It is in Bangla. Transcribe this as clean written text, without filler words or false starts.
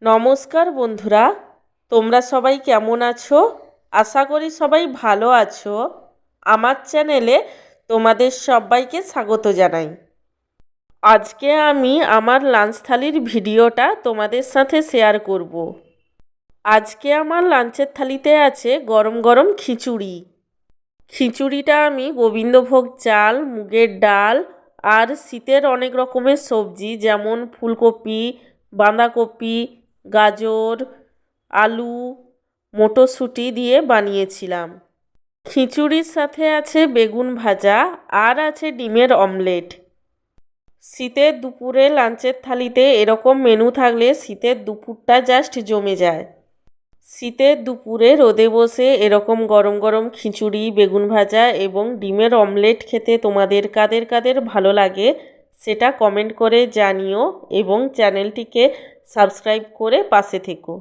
নমস্কার বন্ধুরা, তোমরা সবাই কেমন আছো? আশা করি সবাই ভালো আছো। আমার চ্যানেলে তোমাদের সবাইকে স্বাগত জানাই। আজকে আমি আমার লাঞ্চ থালির ভিডিওটা তোমাদের সাথে শেয়ার করব। আজকে আমার লাঞ্চের থালিতে আছে গরম গরম খিচুড়ি। খিচুড়িটা আমি গোবিন্দভোগ চাল, মুগের ডাল আর শীতের অনেক রকমের সবজি যেমন ফুলকপি, বাঁধাকপি, গাজর, আলু, মটরশুঁটি দিয়ে বানিয়েছিলাম। খিচুড়ির সাথে আছে বেগুন ভাজা আর আছে ডিমের অমলেট। শীতের দুপুরে লাঞ্চের থালিতে এরকম মেনু থাকলে শীতের দুপুরটা জাস্ট জমে যায়। শীতের দুপুরে রোদে বসে এরকম গরম গরম খিচুড়ি, বেগুন ভাজা এবং ডিমের অমলেট খেতে তোমাদের কাদের কাদের ভালো লাগে সেটা কমেন্ট করে জানিও এবং চ্যানেলটিকে সাবস্ক্রাইব করে পাশে থেকো।